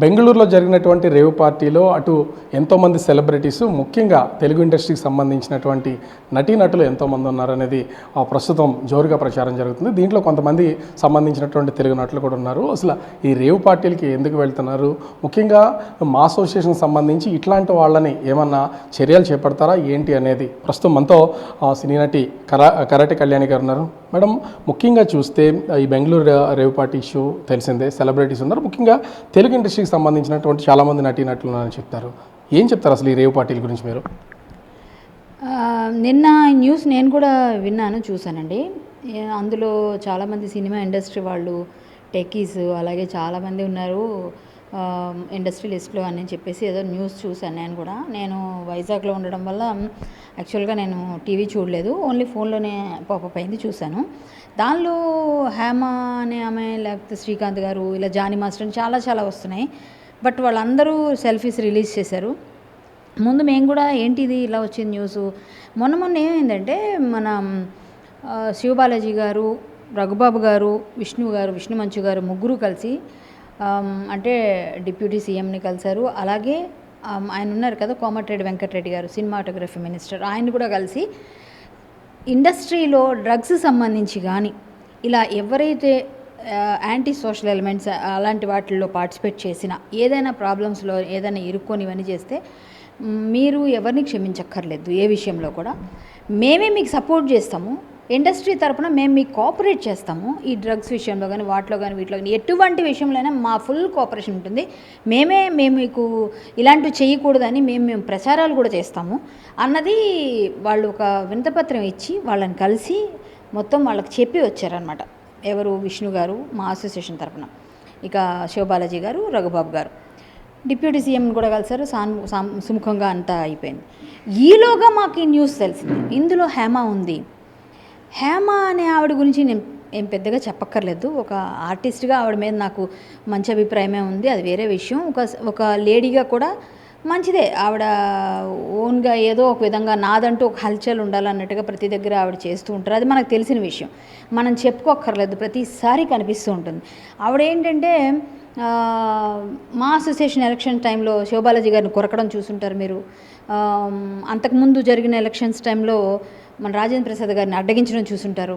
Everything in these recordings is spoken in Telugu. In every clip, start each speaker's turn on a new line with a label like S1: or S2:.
S1: బెంగళూరులో జరిగినటువంటి రేవ్ పార్టీలో అటు ఎంతోమంది సెలబ్రిటీస్, ముఖ్యంగా తెలుగు ఇండస్ట్రీకి సంబంధించినటువంటి నటీనటులు ఎంతోమంది ఉన్నారనేది ప్రస్తుతం జోరుగా ప్రచారం జరుగుతుంది. దీంట్లో కొంతమంది సంబంధించినటువంటి తెలుగు నటులు కూడా ఉన్నారు. అసలు ఈ రేవ్ పార్టీలకి ఎందుకు వెళ్తున్నారు, ముఖ్యంగా మా అసోసియేషన్ సంబంధించి ఇట్లాంటి వాళ్ళని ఏమన్నా చర్యలు చేపడతారా ఏంటి అనేది ప్రస్తుతం మనతో సినీ నటి కరాటే కళ్యాణి గారు ఉన్నారు. మేడం, ముఖ్యంగా చూస్తే ఈ బెంగళూరు రేవ్ పార్టీ ఇష్యూ తెలిసిందే, సెలబ్రిటీస్ ఉన్నారు, ముఖ్యంగా తెలుగు ఇండస్ట్రీకి సంబంధించినటువంటి చాలామంది నటీనటులు ఉన్నారని చెప్తారు. ఏం చెప్తారు అసలు ఈ రేవ్ పార్టీల గురించి మీరు?
S2: నిన్న న్యూస్ నేను కూడా విన్నాను, చూశానండి. అందులో చాలామంది సినిమా ఇండస్ట్రీ వాళ్ళు, టెక్కీస్, అలాగే చాలామంది ఉన్నారు ఇండస్ట్రీ లిస్ట్లో అని చెప్పేసి ఏదో న్యూస్ చూశాను. నేను వైజాగ్లో ఉండడం వల్ల యాక్చువల్గా నేను టీవీ చూడలేదు, ఓన్లీ ఫోన్లోనే పాపప్ అయింది, చూశాను. దానిలో హేమ అనే ఆమె, లేకపోతే శ్రీకాంత్ గారు, ఇలా జానీ మాస్టర్ అని చాలా వస్తున్నాయి. బట్ వాళ్ళందరూ సెల్ఫీస్ రిలీజ్ చేశారు. ముందు మేము కూడా ఏంటిది ఇలా వచ్చింది న్యూస్. మొన్న ఏమైందంటే మన శివబాలాజీ గారు, రఘుబాబు గారు, విష్ణు మంచు గారు ముగ్గురు కలిసి అంటే డిప్యూటీ సీఎంని కలిశారు. అలాగే ఆయన ఉన్నారు కదా కోమటిరెడ్డి వెంకటరెడ్డి గారు, సినిమాటోగ్రఫీ మినిస్టర్, ఆయన కూడా కలిసి ఇండస్ట్రీలో డ్రగ్స్ సంబంధించి కానీ ఇలా ఎవరైతే యాంటీ సోషల్ ఎలిమెంట్స్ అలాంటి వాటిల్లో పార్టిసిపేట్ చేసినా, ఏదైనా ప్రాబ్లమ్స్లో ఏదైనా ఇరుక్కొని ఇవన్నీ చేస్తే మీరు ఎవరిని క్షమించక్కర్లేదు. ఏ విషయంలో కూడా మేమే మీకు సపోర్ట్ చేస్తాము, ఇండస్ట్రీ తరపున మేము మీకు కోఆపరేట్ చేస్తాము. ఈ డ్రగ్స్ విషయంలో కానీ వాటిలో కానీ వీటిలో కానీ ఎటువంటి విషయంలోనైనా మా ఫుల్ కోఆపరేషన్ ఉంటుంది. మేము మీకు ఇలాంటివి చేయకూడదని మేము ప్రచారాలు కూడా చేస్తాము అన్నది వాళ్ళు ఒక వినతిపత్రం ఇచ్చి వాళ్ళని కలిసి మొత్తం వాళ్ళకి చెప్పి వచ్చారనమాట. ఎవరు? విష్ణు గారు మా అసోసియేషన్ తరపున, ఇక శివబాలాజీ గారు, రఘుబాబు గారు, డిప్యూటీ సీఎం కూడా కలిసారు. సుముఖంగా అంతా అయిపోయింది. ఈలోగా మాకు ఈ న్యూస్ తెలిసింది, ఇందులో హేమ ఉంది. హేమ అనే ఆవిడ గురించి నేను ఏం పెద్దగా చెప్పక్కర్లేదు. ఒక ఆర్టిస్ట్గా ఆవిడ మీద నాకు మంచి అభిప్రాయమే ఉంది, అది వేరే విషయం. ఒక లేడీగా కూడా మంచిదే. ఆవిడ ఓన్గా ఏదో ఒక విధంగా నాదంటూ ఒక హల్చల్ ఉండాలన్నట్టుగా ప్రతి దగ్గర ఆవిడ చేస్తూ ఉంటారు, అది మనకు తెలిసిన విషయం, మనం చెప్పుకోక్కర్లేదు, ప్రతిసారి కనిపిస్తూ ఉంటుంది. ఆవిడ ఏంటంటే మా అసోసియేషన్ ఎలక్షన్ టైంలో శివబాలాజీ గారిని కొరకడం చూసుంటారు మీరు. అంతకుముందు జరిగిన ఎలక్షన్స్ టైంలో మన రాజేంద్ర ప్రసాద్ గారిని అడ్డగించడం చూసుంటారు.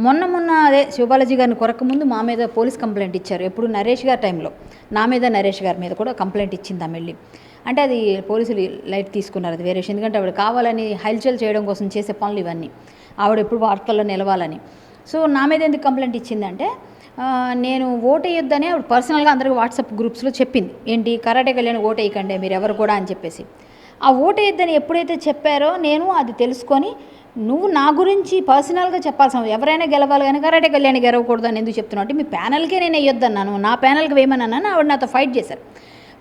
S2: మొన్న అదే శివబాలాజీ గారిని కొరకముందు మా మీద పోలీస్ కంప్లైంట్ ఇచ్చారు. ఎప్పుడు నరేష్ గారి టైంలో నా మీద, నరేష్ గారి మీద కూడా కంప్లైంట్ ఇచ్చింది ఆమె వెళ్ళి. అంటే అది పోలీసులు లైట్ తీసుకున్నారు, అది వేరే విషయం. ఎందుకంటే ఆవిడ కావాలని హల్చల్ చేయడం కోసం చేసే పనులు ఇవన్నీ, ఆవిడ ఎప్పుడు వార్తల్లో నిలవాలని. సో నా మీద ఎందుకు కంప్లైంట్ ఇచ్చిందంటే, నేను ఓటు వేయొద్దని ఆవిడ పర్సనల్గా అందరికీ వాట్సాప్ గ్రూప్స్లో చెప్పింది. ఏంటి, కరాటే కళ్యాణ్ ఓటు వేయకండి మీరు ఎవరు కూడా అని చెప్పేసి. ఆ ఓటు వేయొద్దని ఎప్పుడైతే చెప్పారో నేను అది తెలుసుకొని, నువ్వు నా గురించి పర్సనల్గా చెప్పాల్సిన, ఎవరైనా గెలవాలి కానీ కరాటే కళ్యాణ్ గెలవకూడదు అని ఎందుకు చెప్తున్నావు అంటే, మీ ప్యానల్కే నేను వేయొద్దన్నాను, నా ప్యానల్కి వేయమన్నాను. ఆవిడ నాతో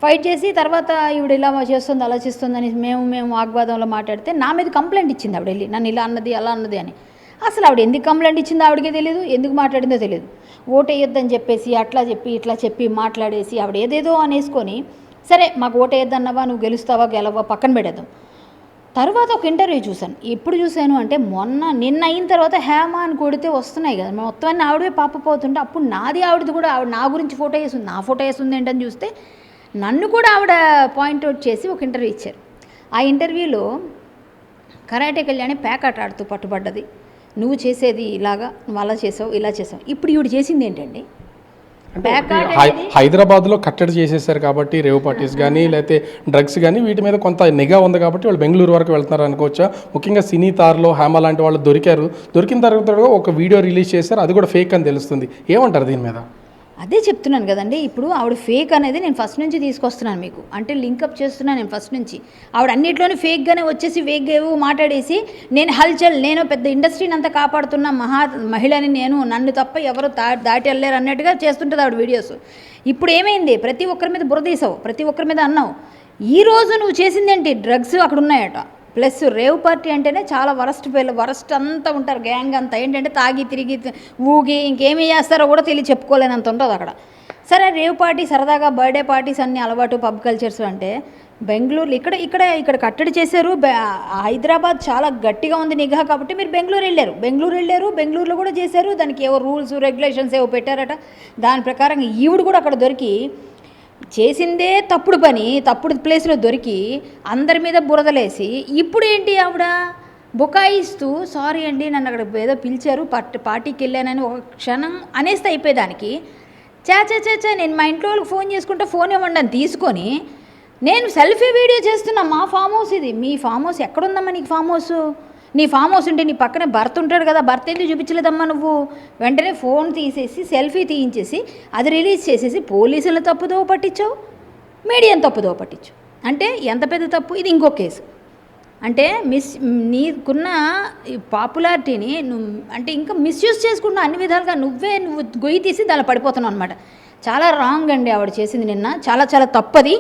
S2: ఫైట్ చేసి తర్వాత ఈవిడ ఇలా చేస్తుంది అలా చేస్తుందని మేము వాగ్వాదంలో మాట్లాడితే నా మీద కంప్లైంట్ ఇచ్చింది ఆవిడ వెళ్ళి, నన్ను ఇలా అన్నది అలా అన్నది అని. అసలు ఆవిడ ఎందుకు కంప్లైంట్ ఇచ్చిందో ఆవిడకే తెలియదు, ఎందుకు మాట్లాడిందో తెలియదు. ఓటు వేయొద్దని చెప్పేసి అట్లా చెప్పి ఇట్లా చెప్పి మాట్లాడేసి ఆవిడ ఏదేదో అనేసుకొని, సరే మాకు ఓటు వేయొద్దన్నావా, నువ్వు గెలుస్తావా గెలవా పక్కన పెట్టేద్దాం. తర్వాత ఒక ఇంటర్వ్యూ చూశాను. ఎప్పుడు చూశాను అంటే నిన్న అయిన తర్వాత హేమ అని కొడితే వస్తున్నాయి కదా మొత్తం అన్నీ ఆవిడే పాపపోతుంటే, అప్పుడు నాది ఆవిడది కూడా, ఆవిడ నా గురించి ఫోటో వేసింది, నా ఫోటో వేస్తుంది ఏంటని చూస్తే నన్ను కూడా ఆవిడ పాయింట్అవుట్ చేసి ఒక ఇంటర్వ్యూ ఇచ్చారు. ఆ ఇంటర్వ్యూలో కరాటే కళ్యాణి ప్యాకాట ఆడుతూ పట్టుబడ్డది, నువ్వు చేసేది ఇలాగా, నువ్వు అలా చేసావు ఇలా చేసావు. ఇప్పుడు ఈవిడ చేసింది ఏంటండి,
S1: హైదరాబాద్లో కట్టడి చేసేసారు కాబట్టి రేవ్ పార్టీస్ కానీ లేకపోతే డ్రగ్స్ కానీ వీటి మీద కొంత నిఘా ఉంది కాబట్టి వాళ్ళు బెంగళూరు వరకు వెళ్తున్నారు అనుకోవచ్చా? ముఖ్యంగా సినీ తారలో హేమ లాంటి వాళ్ళు దొరికిన తర్వాత ఒక వీడియో రిలీజ్ చేశారు, అది కూడా ఫేక్ అని తెలుస్తుంది. ఏమంటారు దీని మీద?
S2: అదే చెప్తున్నాను కదండి, ఇప్పుడు ఆవిడ ఫేక్ అనేది నేను ఫస్ట్ నుంచి తీసుకొస్తున్నాను మీకు, అంటే లింకప్ చేస్తున్నాను నేను ఫస్ట్ నుంచి. ఆవిడ అన్నింటిలోనే ఫేక్గానే వచ్చేసి ఫేక్గా మాట్లాడేసి, నేను హల్చల్, నేను పెద్ద ఇండస్ట్రీని అంతా కాపాడుతున్న మహిళని, నన్ను తప్ప ఎవరు దాటి వెళ్ళలేరు అన్నట్టుగా చేస్తుంటుంది ఆవిడ వీడియోస్. ఇప్పుడు ఏమైంది, ప్రతి ఒక్కరి మీద బురదీసావు, ప్రతి ఒక్కరి మీద అన్నావు. ఈరోజు నువ్వు చేసిందేంటి, డ్రగ్స్ అక్కడ ఉన్నాయట, ప్లస్ రేవ్ పార్టీ అంటేనే చాలా వరస్ట్ అంతా ఉంటారు, గ్యాంగ్ అంతా ఏంటంటే తాగి తిరిగి ఊగి ఇంకేమీ చేస్తారో కూడా చెప్పుకోలేనంత ఉంటుంది అక్కడ. సరే రేవ్ పార్టీ సరదాగా బర్త్డే పార్టీస్ అన్నీ అలవాటు, పబ్ కల్చర్స్ అంటే బెంగళూరు ఇక్కడ కట్టడి చేశారు. హైదరాబాద్ చాలా గట్టిగా ఉంది నిఘా కాబట్టి మీరు బెంగళూరు వెళ్ళారు, బెంగళూరులో కూడా చేశారు. దానికి ఏవో రూల్స్ రెగ్యులేషన్స్ ఏవో పెట్టారట, దాని ప్రకారం ఈవిడ కూడా అక్కడ దొరికి చేసిందే తప్పుడు పని, తప్పుడు ప్లేస్లో దొరికి అందరి మీద బురదలేసి ఇప్పుడు ఏంటి ఆవిడ బుకాయిస్తూ సారీ అండి నన్ను అక్కడ ఏదో పిలిచారు పార్టీకి వెళ్ళానని ఒక క్షణం అనేస్తే అయిపోయేదానికి చా నేను మా ఇంట్లో వాళ్ళకి ఫోన్ చేసుకుంటే ఫోన్ ఇవ్వండి అని తీసుకొని నేను సెల్ఫీ వీడియో చేస్తున్నా. మా ఫామ్ హౌస్ ఇది. మీ ఫామ్ హౌస్ ఎక్కడుందమ్మా? నీకు ఫామ్ హౌస్, నీ ఫామ్ హౌస్ ఉంటే నీ పక్కనే భర్త ఉంటాడు కదా, భర్త ఎందుకు చూపించలేదమ్మా నువ్వు? వెంటనే ఫోన్ తీసేసి సెల్ఫీ తీయించేసి అది రిలీజ్ చేసేసి పోలీసులను తప్పుదోవ పట్టించావు, మీడియాని తప్పుదోవ పట్టించావు. అంటే ఎంత పెద్ద తప్పు ఇది. ఇంకో కేసు అంటే నీకున్న పాపులారిటీని నువ్వు అంటే ఇంకా మిస్యూజ్ చేసుకుంటున్నావు అన్ని విధాలుగా. నువ్వు గొయ్యి తీసి దానిలో పడిపోతున్నావు అనమాట. చాలా రాంగ్ అండి ఆవిడ చేసింది నిన్న, చాలా చాలా తప్పది.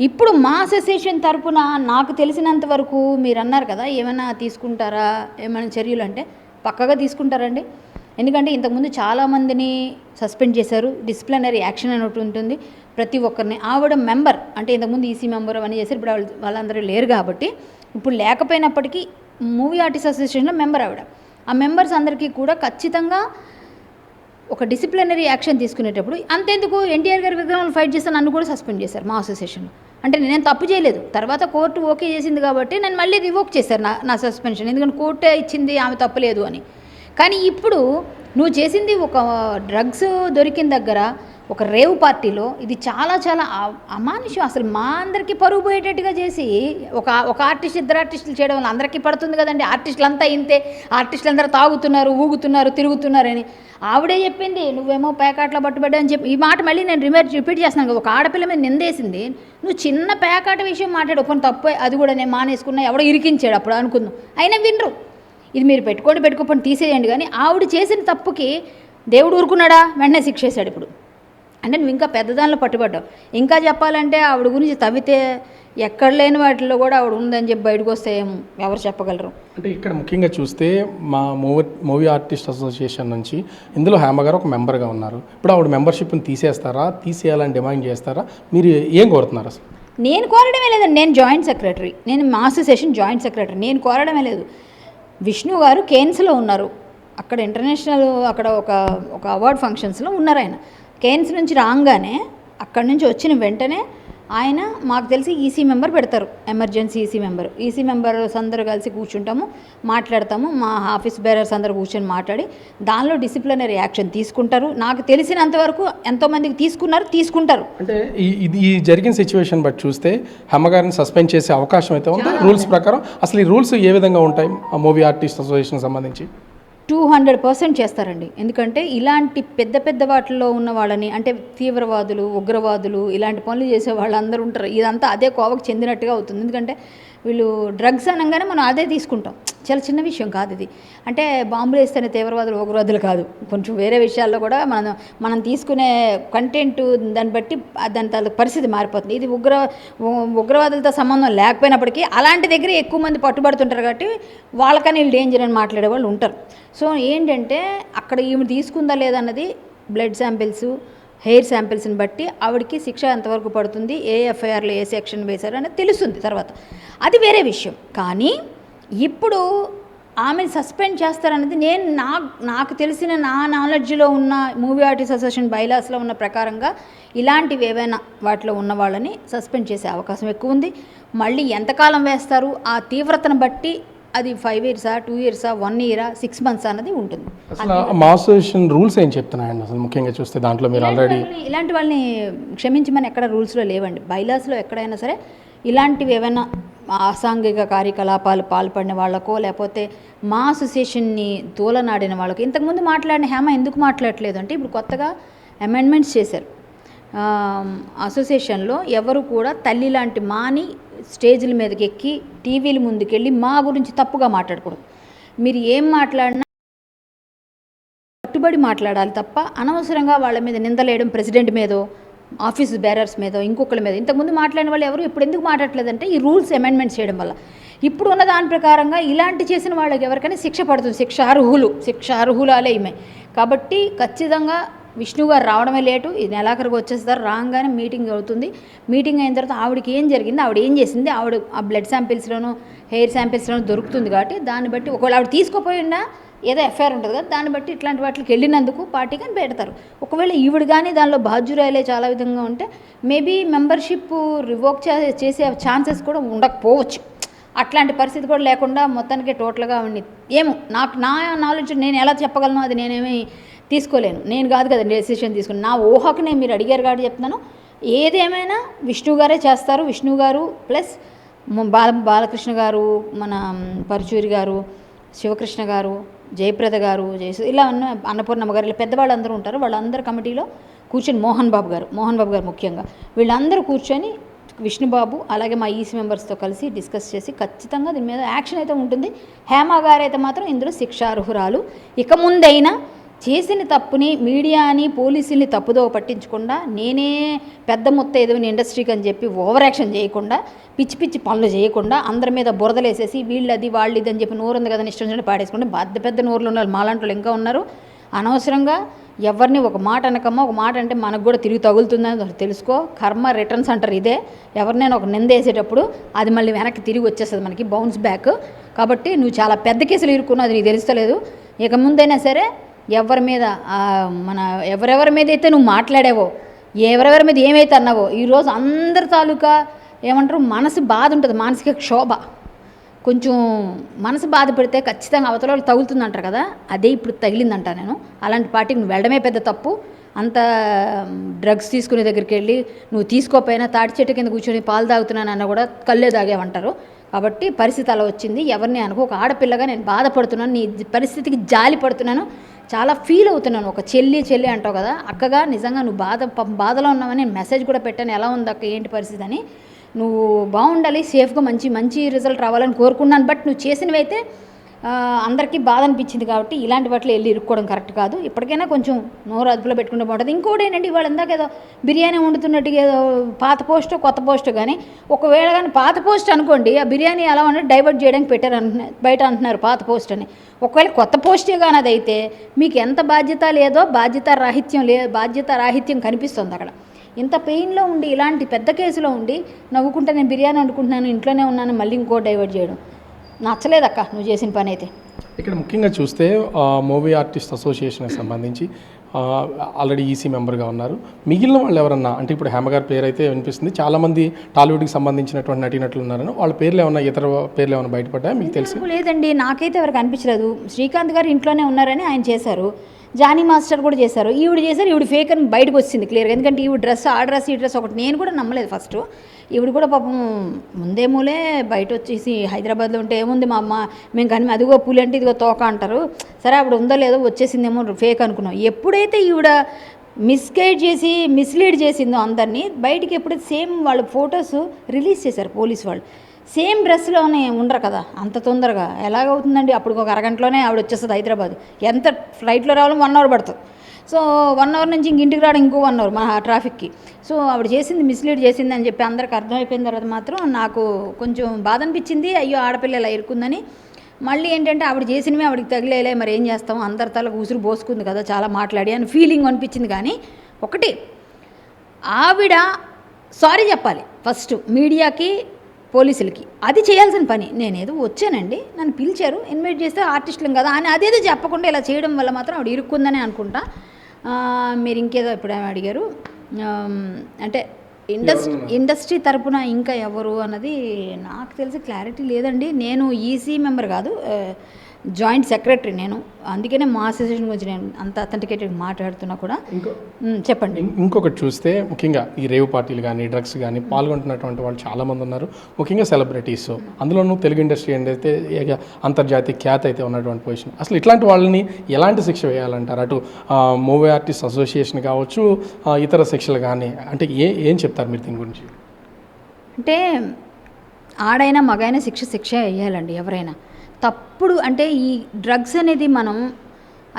S2: ఇప్పుడు మా అసోసియేషన్ తరపున నాకు తెలిసినంత వరకు మీరు అన్నారు కదా ఏమైనా తీసుకుంటారా, ఏమైనా చర్యలు అంటే పక్కగా తీసుకుంటారండి. ఎందుకంటే ఇంతకుముందు చాలామందిని సస్పెండ్ చేశారు. డిసిప్లినరీ యాక్షన్ అని ఒకటి ఉంటుంది ప్రతి ఒక్కరిని. ఆవిడ మెంబర్ అంటే ఇంతకుముందు ఈసీ మెంబర్ అవన్నీ చేశారు. ఇప్పుడు వాళ్ళందరూ లేరు కాబట్టి ఇప్పుడు లేకపోయినప్పటికీ మూవీ ఆర్టిస్ట్ అసోసియేషన్లో మెంబర్ ఆవిడ. ఆ మెంబర్స్ అందరికీ కూడా ఖచ్చితంగా ఒక డిసిప్లినరీ యాక్షన్ తీసుకునేటప్పుడు అంతెందుకు ఎన్టీఆర్ గారి విగ్రహాలు ఫైట్ చేస్తే నన్ను కూడా సస్పెండ్ చేశారు మా అసోసియేషన్లో. అంటే నేను తప్పు చేయలేదు, తర్వాత కోర్టు ఓకే చేసింది కాబట్టి నన్ను మళ్ళీ రివోక్ చేశారు నా సస్పెన్షన్. ఎందుకంటే కోర్టే ఇచ్చింది ఆమె తప్పలేదు అని. కానీ ఇప్పుడు నువ్వు చేసింది ఒక డ్రగ్స్ దొరికిన దగ్గర ఒక రేవ్ పార్టీలో ఇది చాలా చాలా అమానుషం. అసలు మా అందరికీ పరుగు పోయేటట్టుగా చేసి ఒక ఆర్టిస్ట్ ఇద్దరు ఆర్టిస్టులు చేయడం వల్ల అందరికీ పడుతుంది కదండి. ఆర్టిస్టులు అంతా ఇంతే, ఆర్టిస్టులు అందరూ తాగుతున్నారు, ఊగుతున్నారు, తిరుగుతున్నారని ఆవిడే చెప్పింది. నువ్వేమో పేకాట్లో పట్టుబడ్డా అని చెప్పి ఈ మాట మళ్ళీ నేను రిపీట్ చేస్తున్నాను కదా. ఒక ఆడపిల్ల మీద నిందేసింది, నువ్వు చిన్న పేకాట విషయం మాట్లాడు కొన్ని తప్పు, అది కూడా నేను మానేసుకున్నా, ఎవడో ఇరికించాడు అప్పుడు అనుకుందాం, అయినా వినరు. ఇది మీరు పెట్టుకోకపోతే తీసేయండి. కానీ ఆవిడ చేసిన తప్పుకి దేవుడు ఊరుకున్నాడా? వెంటనే శిక్ష చేశాడు. ఇప్పుడు అంటే నువ్వు ఇంకా పెద్దదానిలో పట్టుబడ్డావు. ఇంకా చెప్పాలంటే ఆవిడ గురించి తవ్వితే ఎక్కడ లేని వాటిల్లో కూడా ఆవిడ ఉందని చెప్పి బయటకు వస్తే ఎవరు చెప్పగలరు?
S1: అంటే ఇక్కడ ముఖ్యంగా చూస్తే మా మూవీ ఆర్టిస్ట్ అసోసియేషన్ నుంచి ఇందులో హేమ గారు ఒక మెంబర్గా ఉన్నారు. ఇప్పుడు ఆవిడ మెంబర్షిప్ని తీసేస్తారా, తీసేయాలని డిమాండ్ చేస్తారా? మీరు ఏం కోరుతున్నారు అసలు?
S2: నేను కోరడమే లేదండి. నేను జాయింట్ సెక్రటరీ, నేను మా అసోసియేషన్ జాయింట్ సెక్రటరీ. నేను కోరడమే లేదు. విష్ణు గారు కేన్స్లో ఉన్నారు, అక్కడ ఇంటర్నేషనల్ అక్కడ ఒక అవార్డ్ ఫంక్షన్స్లో ఉన్నారు. ఆయన కేన్స్ నుంచి రాగానే అక్కడి నుంచి వచ్చిన వెంటనే ఆయన మాకు తెలిసి ఈసీ మెంబర్ పెడతారు, ఎమర్జెన్సీ ఈసీ మెంబర్స్ అందరూ కలిసి కూర్చుంటాము, మాట్లాడతాము. మా ఆఫీస్ బేరర్స్ అందరూ కూర్చొని మాట్లాడి దానిలో డిసిప్లినరీ యాక్షన్ తీసుకుంటారు. నాకు తెలిసినంతవరకు ఎంతోమందికి తీసుకుంటారు.
S1: అంటే ఈ జరిగిన సిచ్యువేషన్ బట్టి చూస్తే హమ్మగారిని సస్పెండ్ చేసే అవకాశం అయితే ఉంది రూల్స్ ప్రకారం. అసలు ఈ రూల్స్ ఏ విధంగా ఉంటాయి ఆ మూవీ ఆర్టిస్ట్ అసోసియేషన్ సంబంధించి?
S2: 200% చేస్తారండి. ఎందుకంటే ఇలాంటి పెద్ద వాటిల్లో ఉన్న వాళ్ళని అంటే తీవ్రవాదులు, ఉగ్రవాదులు, ఇలాంటి పనులు చేసే వాళ్ళందరూ ఉంటారు. ఇదంతా అదే కోవకు చెందినట్టుగా అవుతుంది. ఎందుకంటే వీళ్ళు డ్రగ్స్ అనగానే మనం అదే తీసుకుంటాం. చాలా చిన్న విషయం కాదు ఇది. అంటే బాంబులు వేస్తేనే తీవ్రవాదులు, ఉగ్రవాదులు కాదు. కొంచెం వేరే విషయాల్లో కూడా మనం తీసుకునే కంటెంట్ దాన్ని బట్టి దాని పరిస్థితి మారిపోతుంది. ఇది ఉగ్రవాదులతో సంబంధం లేకపోయినప్పటికీ అలాంటి దగ్గర ఎక్కువ మంది పట్టుబడుతుంటారు కాబట్టి వాళ్ళకని వీళ్ళు డేంజర్ అని మాట్లాడే వాళ్ళు ఉంటారు. సో ఏంటంటే అక్కడ ఈమె తీసుకుందా లేదన్నది బ్లడ్ శాంపిల్స్, హెయిర్ శాంపిల్స్ని బట్టి ఆవిడకి శిక్ష ఎంతవరకు పడుతుంది, ఏ ఎఫ్ఐఆర్లో ఏ సెక్షన్ వేశారు అనేది తెలుస్తుంది తర్వాత. అది వేరే విషయం. కానీ ఇప్పుడు ఆమెను సస్పెండ్ చేస్తారన్నది నాకు తెలిసిన నా నాలెడ్జ్లో ఉన్న మూవీ ఆర్టిస్ట్ అసోసియేషన్ బైలాస్లో ఉన్న ప్రకారంగా ఇలాంటివి ఏవైనా వాటిలో ఉన్న వాళ్ళని సస్పెండ్ చేసే అవకాశం ఎక్కువ ఉంది. మళ్ళీ ఎంతకాలం వేస్తారు ఆ తీవ్రతను బట్టి అది 5 years, 2 years, 1 year, 6 months అన్నది ఉంటుంది.
S1: అసలు మా అసోసియేషన్ రూల్స్ ఏం చెప్తున్నాయండి అసలు ముఖ్యంగా చూస్తే? దాంట్లో మీరు ఆల్రెడీ
S2: ఇలాంటి వాళ్ళని క్షమించమని ఎక్కడ రూల్స్లో లేవండి. బైలాస్లో ఎక్కడైనా సరే ఇలాంటివి ఏమైనా అసాంఘిక కార్యకలాపాలు పాల్పడిన వాళ్ళకో లేకపోతే మా అసోసియేషన్ని తోలనాడిన వాళ్ళకో ఇంతకుముందు మాట్లాడిన హేమ ఎందుకు మాట్లాడలేదు అంటే ఇప్పుడు కొత్తగా అమెండ్మెంట్స్ చేశారు. అసోసియేషన్లో ఎవరు కూడా తల్లి లాంటి మాని స్టేజ్ల మీదకి ఎక్కి టీవీల ముందుకెళ్ళి మా గురించి తప్పుగా మాట్లాడకూడదు. మీరు ఏం మాట్లాడినా కట్టుబడి మాట్లాడాలి తప్ప అనవసరంగా వాళ్ళ మీద నిందలేయడం, ప్రెసిడెంట్ మీదో, ఆఫీస్ బేరర్స్ మీదో, ఇంకొకరి మీద. ఇంతకుముందు మాట్లాడిన వాళ్ళు ఎవరు ఇప్పుడు ఎందుకు మాట్లాడలేదంటే ఈ రూల్స్ అమెండ్మెంట్స్ చేయడం వల్ల. ఇప్పుడు ఉన్న దాని ప్రకారంగా ఇలాంటి చేసిన వాళ్ళకి ఎవరికైనా శిక్ష పడుతుంది. శిక్ష అర్హులాలే ఈమె. కాబట్టి ఖచ్చితంగా విష్ణు గారు రావడమే లేటు, ఇది నెలాఖరికి వచ్చేస్తారు. రాగానే మీటింగ్ అవుతుంది. మీటింగ్ అయిన తర్వాత ఆవిడకి ఏం జరిగింది, ఆవిడ ఏం చేసింది, ఆవిడ ఆ బ్లడ్ శాంపిల్స్లోనూ హెయిర్ శాంపిల్స్లోనూ దొరుకుతుంది. కాబట్టి దాన్ని బట్టి ఒకవేళ ఆవిడ తీసుకోపోయినా ఏదో ఎఫ్ఐఆర్ ఉంటుంది కదా, దాన్ని బట్టి ఇట్లాంటి వాటికి వెళ్ళినందుకు పార్టీ కానీ పెడతారు. ఒకవేళ ఈవిడ కానీ దానిలో బాధ్యురాలే చాలా విధంగా ఉంటే మేబీ మెంబర్షిప్ రివోక్ చేసే ఛాన్సెస్ కూడా ఉండకపోవచ్చు. అట్లాంటి పరిస్థితి కూడా లేకుండా మొత్తానికి టోటల్గా ఉండి ఏమో నా నాలెడ్జ్ నేను ఎలా చెప్పగలను, అది నేనేమీ తీసుకోలేను. నేను కాదు కదా డెసిషన్ తీసుకుని, నా ఊహకు నేను మీరు అడిగారు కాబట్టి చెప్తున్నాను. ఏదేమైనా విష్ణు గారే చేస్తారు. విష్ణు గారు ప్లస్ బాలకృష్ణ గారు, మన పరుచూరి గారు, శివకృష్ణ గారు, జయప్రద గారు, ఇలా ఉన్న అన్నపూర్ణమ్మ గారు, ఇలా పెద్దవాళ్ళందరూ ఉంటారు. వాళ్ళందరూ కమిటీలో కూర్చొని మోహన్ బాబు గారు ముఖ్యంగా వీళ్ళందరూ కూర్చొని విష్ణుబాబు అలాగే మా ఈసీ మెంబర్స్తో కలిసి డిస్కస్ చేసి ఖచ్చితంగా దీని మీద యాక్షన్ అయితే ఉంటుంది. హేమ గారు అయితే మాత్రం ఇందులో శిక్షార్హురాలు. ఇక ముందైనా చేసిన తప్పుని మీడియాని పోలీసుల్ని తప్పుదో పట్టించకుండా నేనే పెద్ద ముత్తైదుని ఇండస్ట్రీకి అని చెప్పి ఓవర్ యాక్షన్ చేయకుండా పిచ్చి పిచ్చి పనులు చేయకుండా అందరి మీద బురదలేసేసి వీళ్ళది వాళ్ళు ఇది అని చెప్పి నోరు ఉంది కదా ఇష్టం చూడండి పాడేసుకుంటే పెద్ద నోరులు ఉన్నారు. మాలాంటి వాళ్ళు ఇంకా ఉన్నారు. అనవసరంగా ఎవరిని ఒక మాట అనకమ్మా, ఒక మాట అంటే మనకు కూడా తిరిగి తగులుతుందని తెలుసుకో. కర్మ రిటర్న్స్ అంటారు ఇదే. ఎవరినైనా ఒక నిందేసేటప్పుడు అది మళ్ళీ వెనక్కి తిరిగి వచ్చేస్తుంది మనకి, బౌన్స్ బ్యాక్. కాబట్టి నువ్వు చాలా పెద్ద కేసులు ఇరుక్కున్నావు, అది నీకు తెలుస్తలేదు. ఇక ముందైనా సరే ఎవరి మీద ఎవరెవరి మీద అయితే నువ్వు మాట్లాడావో, ఎవరెవరి మీద ఏమైతే అన్నావో, ఈరోజు అందరి తాలూకా ఏమంటారు మనసు బాధ ఉంటుంది, మానసిక క్షోభ. కొంచెం మనసు బాధ పెడితే ఖచ్చితంగా అవతల వాళ్ళు తగులుతుందంటారు కదా, అదే ఇప్పుడు తగిలిందంట. నేను అలాంటి పార్టీకి నువ్వు వెళ్ళడమే పెద్ద తప్పు. అంత డ్రగ్స్ తీసుకునే దగ్గరికి వెళ్ళి నువ్వు తీసుకోపోయినా తాటి చెట్టు కింద కూర్చొని పాలు తాగుతున్నానన్నా కూడా కళ్ళే తాగేవంటారు. కాబట్టి పరిస్థితి అలా వచ్చింది. ఎవరిని అనుకో, ఒక ఆడపిల్లగా నేను బాధపడుతున్నాను, నీ పరిస్థితికి జాలి పడుతున్నాను, చాలా ఫీల్ అవుతున్నాను. ఒక చెల్లి అంటావు కదా, అక్కగా నిజంగా నువ్వు బాధలో ఉన్నావని నేను మెసేజ్ కూడా పెట్టాను, ఎలా ఉంది అక్క ఏంటి పరిస్థితి అని. నువ్వు బాగుండాలి, సేఫ్గా మంచి రిజల్ట్ రావాలని కోరుకున్నాను. బట్ నువ్వు చేసినవైతే అందరికీ బాధ అనిపించింది. కాబట్టి ఇలాంటి వాటిలో వెళ్ళి ఇరుక్కోవడం కరెక్ట్ కాదు. ఇప్పటికైనా కొంచెం నోరు అదుపులో పెట్టుకుంటే బాగుంటుంది. ఇంకోటి ఏంటంటే ఇవాళ ఇందాక ఏదో బిర్యానీ వండుతున్నట్టుగా ఏదో పాత పోస్టో కొత్త పోస్టో కానీ, ఒకవేళ కానీ పాత పోస్ట్ అనుకోండి, ఆ బిర్యానీ ఎలా ఉన్నట్టు డైవర్ట్ చేయడానికి పెట్టారు బయట అంటున్నారు పాత పోస్ట్ అని. ఒకవేళ కొత్త పోస్టే కానీ అదైతే మీకు ఎంత బాధ్యత లేదో బాధ్యత రాహిత్యం కనిపిస్తుంది అక్కడ. ఇంత పెయిన్లో ఉండి ఇలాంటి పెద్ద కేసులో ఉండి నవ్వుకుంటే నేను బిర్యానీ వండుకుంటున్నాను ఇంట్లోనే ఉన్నాను మళ్ళీ ఇంకో డైవర్ట్ చేయడం నచ్చలేదక్క నువ్వు చేసిన పని అయితే.
S1: ఇక్కడ ముఖ్యంగా చూస్తే మూవీ ఆర్టిస్ట్ అసోసియేషన్కి సంబంధించి ఆల్రెడీ ఈసీ మెంబర్గా ఉన్నారు. మిగిలిన వాళ్ళు ఎవరన్నా అంటే ఇప్పుడు హేమ గారి పేరు అయితే వినిపిస్తుంది, చాలామంది టాలీవుడ్కి సంబంధించినటువంటి నటీనటులు ఉన్నారని వాళ్ళ పేర్లు ఏమన్నా ఇతర పేర్లు ఏమైనా బయటపడ్డా మీకు తెలుసు?
S2: లేదండి, నాకైతే ఎవరికి అనిపించలేదు. శ్రీకాంత్ గారు ఇంట్లోనే ఉన్నారని ఆయన చేశారు, జానీ మాస్టర్ కూడా చేశారు, ఈవిడ చేశారు. ఈవిడ ఫేక్ అని బయటకు వచ్చింది క్లియర్గా. ఎందుకంటే ఈవిడ ఈ డ్రెస్ ఒకటి నేను కూడా నమ్మలేదు ఫస్ట్. ఈవిడ కూడా పాపం ముందేమూలే బయట వచ్చేసి హైదరాబాద్లో ఉంటే ఏముంది మా అమ్మ మేము కానీ అదిగో పూలు అంటే ఇదిగో తోక అంటారు, సరే ఆవిడ ఉందో లేదో వచ్చేసిందేమో ఫేక్ అనుకున్నాం. ఎప్పుడైతే ఈవిడ మిస్లీడ్ చేసిందో అందరినీ, బయటికి ఎప్పుడైతే సేమ్ వాళ్ళ ఫొటోస్ రిలీజ్ చేశారు పోలీసు వాళ్ళు, సేమ్ డ్రెస్లోనే ఉండరు కదా అంత తొందరగా ఎలాగవుతుందండి. అప్పుడు ఒక అరగంటలోనే ఆవిడ వచ్చేస్తుంది హైదరాబాద్. ఎంత ఫ్లైట్లో రావాలో 1 అవర్ పడుతుంది. సో 1 అవర్ నుంచి ఇంటికి రావడం ఇంకో 1 అవర్ మన ట్రాఫిక్కి. సో ఆవిడ మిస్లీడ్ చేసింది అని చెప్పి అందరికి అర్థమైపోయిన తర్వాత మాత్రం నాకు కొంచెం బాధ అనిపించింది. అయ్యో ఆడపిల్ల ఇలా ఇరుక్కుందని. మళ్ళీ ఏంటంటే ఆవిడ చేసినవి ఆవిడకి తగిలేలే, మరి ఏం చేస్తాం, అందరి తలకు ఉసురు పోసుకుంది కదా చాలా మాట్లాడి అని ఫీలింగ్ అనిపించింది. కానీ ఒకటి ఆవిడ సారీ చెప్పాలి ఫస్ట్ మీడియాకి పోలీసులకి, అది చేయాల్సిన పని. నేనేదో వచ్చానండి, నన్ను పిలిచారు, ఇన్వైట్ చేస్తే ఆర్టిస్టులం కదా అని అదేదో చెప్పకుండా ఇలా చేయడం వల్ల మాత్రం ఆవిడ ఇరుక్కుందని అనుకుంటా. మీరు ఇంకేదో ఎప్పుడేమో అడిగారు అంటే ఇండస్ట్రీ తరపున ఇంకా ఎవరు అన్నది నాకు తెలిసి క్లారిటీ లేదండి. నేను ఈసీ మెంబర్ కాదు, జాయింట్ సెక్రటరీ నేను, అందుకనే మా అసోసియేషన్ గురించి నేను అంత అథెంటికేటెడ్ మాట్లాడుతున్నా కూడా. చెప్పండి.
S1: ఇంకొకటి చూస్తే ముఖ్యంగా ఈ రేవ్ పార్టీలు కానీ డ్రగ్స్ కానీ పాల్గొంటున్నటువంటి వాళ్ళు చాలామంది ఉన్నారు, ముఖ్యంగా సెలబ్రిటీస్, అందులోనూ తెలుగు ఇండస్ట్రీ ఏంటైతే అంతర్జాతీయ ఖ్యాతి అయితే ఉన్నటువంటి పొజిషన్. అసలు ఇట్లాంటి వాళ్ళని ఎలాంటి శిక్ష వేయాలంటారు? అటు మూవీ ఆర్టిస్ట్ అసోసియేషన్ కావచ్చు, ఇతర శిక్షలు కానీ, అంటే ఏం చెప్తారు మీరు దీని గురించి?
S2: అంటే ఆడైనా మగైనా శిక్ష వేయాలండి ఎవరైనా. తప్పుడు అంటే ఈ డ్రగ్స్ అనేది మనం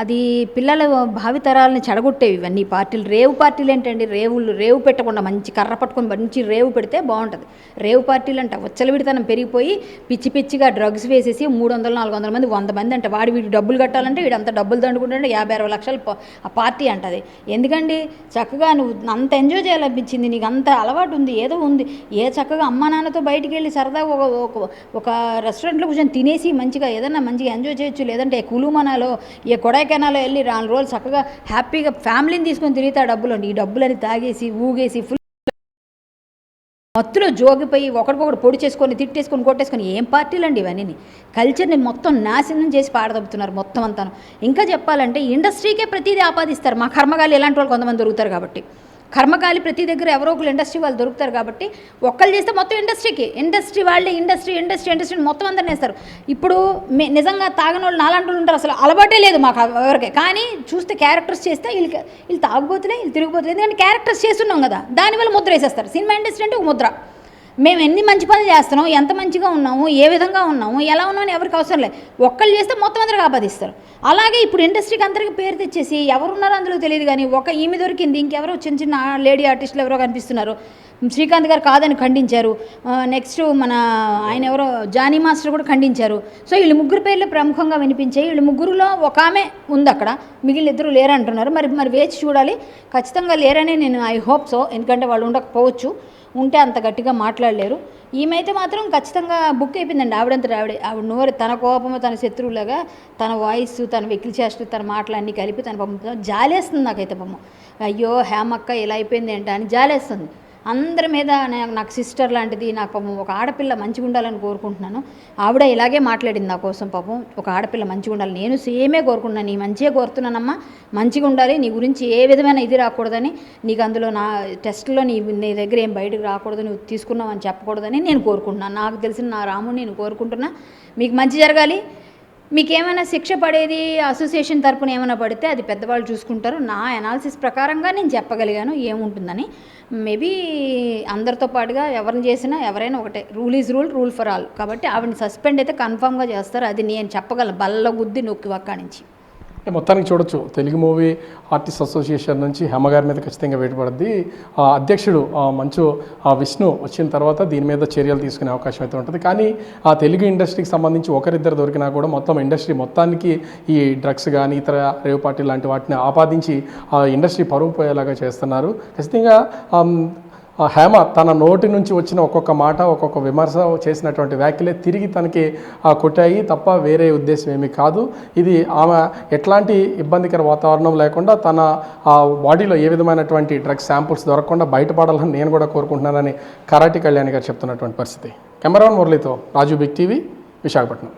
S2: అది పిల్లల భావితరాలని చెడగొట్టేవి ఇవన్నీ పార్టీలు. రేవు పార్టీలు ఏంటండి, రేవు పెట్టకుండా మంచి కర్ర పట్టుకొని మంచి రేవు పెడితే బాగుంటుంది. రేవు పార్టీలు అంట విచ్చలవిడితనం పెరిగిపోయి పిచ్చి పిచ్చిగా డ్రగ్స్ వేసేసి 300 400 మంది 100 మంది అంట. వీడి డబ్బులు కట్టాలంటే వీడంత డబ్బులు దండుకుంటే 50-60 లక్షలు ఆ పార్టీ అంటది. ఎందుకండి, చక్కగా నువ్వు అంత ఎంజాయ్ చేయాలనిపించింది, నీకు అంత అలవాటు ఉంది, ఏదో ఉంది, చక్కగా అమ్మా నాన్నతో బయటికి వెళ్ళి సరదాగా ఒక రెస్టారెంట్లో కూర్చొని తినేసి మంచిగా ఏదన్నా మంచిగా ఎంజాయ్ చేయొచ్చు. లేదంటే కులుమనాలో కొడైకెనాల్లో వెళ్ళి 4 రోజులు చక్కగా హ్యాపీగా ఫ్యామిలీని తీసుకొని తిరిగితే ఆ డబ్బులు, ఈ డబ్బులని తాగేసి ఊగేసి ఫుల్ మత్తులో జోగిపోయి ఒకరికొకరు పొడి చేసుకొని తిట్టేసుకొని కొట్టేసుకొని ఏం పార్టీలు అండి ఇవన్నీ. కల్చర్ని మొత్తం నాశనం చేసి పాడదొబ్బుతున్నారు మొత్తం అంతాను. ఇంకా చెప్పాలంటే ఇండస్ట్రీకే ప్రతిదీ ఆపాదిస్తారు. మా కర్మగాలి ఎలాంటి వాళ్ళు కొంతమంది దొరుకుతారు కాబట్టి, కర్మకాలి ప్రతి దగ్గర ఎవరో ఒకరు ఇండస్ట్రీ వాళ్ళు దొరుకుతారు కాబట్టి ఒక్కళ్ళు చేస్తే మొత్తం ఇండస్ట్రీ వాళ్ళే ఇండస్ట్రీ మొత్తం అందరినీ వేస్తారు. ఇప్పుడు నిజంగా తాగని వాళ్ళు నాలాంటి వాళ్ళు ఉంటారు, అసలు అలవాటే లేదు మాకు ఎవరికి. కానీ చూస్తే క్యారెక్టర్స్ చేస్తే వీళ్ళు తాగుబోతులే, వీళ్ళు తిరిగిపోతులే, ఎందుకంటే క్యారెక్టర్స్ చేస్తున్నాం కదా, దానివల్ల ముద్ర వేసేస్తారు. సినిమా ఇండస్ట్రీ అంటే ఒక ముద్ర. మేము ఎన్ని మంచి పనులు చేస్తున్నాం, ఎంత మంచిగా ఉన్నాము, ఏ విధంగా ఉన్నాము, ఎలా ఉన్నామని ఎవరికి అవసరం లేదు. ఒక్కళ్ళు చేస్తే మొత్తం అందరికి ఆపాదిస్తారు. అలాగే ఇప్పుడు ఇండస్ట్రీకి అందరికీ పేరు తెచ్చేసి ఎవరున్నారో అందులో తెలియదు, కానీ ఈమె దొరికింది, ఇంకెవరో చిన్న లేడీ ఆర్టిస్టులు ఎవరో కనిపిస్తున్నారు. శ్రీకాంత్ గారు కాదని ఖండించారు. నెక్స్ట్ ఆయన ఎవరో జానీ మాస్టర్ కూడా ఖండించారు. సో వీళ్ళు ముగ్గురు పేర్లు ప్రముఖంగా వినిపించాయి. వీళ్ళు ముగ్గురులో ఒక ఆమె ఉంది అక్కడ, మిగిలిన ఇద్దరు లేరంటున్నారు. మరి వేచి చూడాలి. ఖచ్చితంగా లేరని నేను ఐ హోప్ సో, ఎందుకంటే వాళ్ళు ఉండకపోవచ్చు, ఉంటే అంత గట్టిగా మాట్లాడలేరు. ఈమెయితే మాత్రం ఖచ్చితంగా బుక్ అయిపోయిందండి. ఆవిడ నోరు, తన కోపము, తన శత్రువులాగా తన వాయిస్, తన వెకిలి చేష్టలు, తన మాటలన్నీ కలిపి తన పాపం జాలేస్తుంది నాకైతే. పాపం అయ్యో హేమక్క ఇలా అయిపోయింది ఏంట అని జాలేస్తుంది అందరి మీద. నాకు సిస్టర్ లాంటిది, నాకు పాపం ఒక ఆడపిల్ల మంచిగా ఉండాలని కోరుకుంటున్నాను. ఆవిడ ఇలాగే మాట్లాడింది నా కోసం. పాపం ఒక ఆడపిల్ల మంచిగా ఉండాలి, నేను సేమే కోరుకుంటున్నాను, నీ మంచిగా కోరుతున్నానమ్మా, మంచిగా ఉండాలి, నీ గురించి ఏ విధమైన ఇది రాకూడదని, నీకు అందులో నా టెస్ట్లో నీ దగ్గర ఏం బయటకు రాకూడదు, నువ్వు తీసుకున్నావు అని చెప్పకూడదని నేను కోరుకుంటున్నాను. నాకు తెలిసిన నా రాముని నేను కోరుకుంటున్నా, మీకు మంచి జరగాలి. మీకు ఏమైనా శిక్ష పడేది అసోసియేషన్ తరపున ఏమైనా పడితే అది పెద్దవాళ్ళు చూసుకుంటారు. నా అనాలిసిస్ ప్రకారంగా నేను చెప్పగలిగాను ఏముంటుందని. మేబీ అందరితో పాటుగా ఎవరిని చేసినా ఎవరైనా ఒకటే, rule is rule for all. కాబట్టి ఆవిడని సస్పెండ్ అయితే కన్ఫామ్గా చేస్తారు, అది నేను చెప్పగలను బల్ల గుద్ది నొక్కి వక్క నుంచి.
S1: మొత్తానికి చూడొచ్చు, తెలుగు మూవీ ఆర్టిస్ట్ అసోసియేషన్ నుంచి హేమ గారి మీద ఖచ్చితంగా వేటుపడుద్ది. అధ్యక్షుడు మంచు విష్ణు వచ్చిన తర్వాత దీని మీద చర్యలు తీసుకునే అవకాశం అయితే ఉంటుంది. కానీ ఆ తెలుగు ఇండస్ట్రీకి సంబంధించి ఒకరిద్దరు దొరికినా కూడా మొత్తం ఇండస్ట్రీ మొత్తానికి ఈ డ్రగ్స్ కానీ ఇతర రేవ్ పార్టీ లాంటి వాటిని ఆపాదించి ఆ ఇండస్ట్రీ పరువు పోయేలాగా చేస్తున్నారు. ఖచ్చితంగా హేమ తన నోటి నుంచి వచ్చిన ఒక్కొక్క మాట, ఒక్కొక్క విమర్శ, చేసినటువంటి వ్యాఖ్యలే తిరిగి తనకి కొట్టాయి తప్ప వేరే ఉద్దేశం ఏమీ కాదు. ఇది ఆమె ఎట్లాంటి ఇబ్బందికర వాతావరణం లేకుండా తన బాడీలో ఏ విధమైనటువంటి డ్రగ్స్ శాంపుల్స్ దొరకకుండా బయటపడాలని నేను కూడా కోరుకుంటున్నానని కరాటి కళ్యాణి గారు చెప్తున్నటువంటి పరిస్థితి. కెమెరామెన్ మురళితో రాజు, బిగ్ టీవీ, విశాఖపట్నం.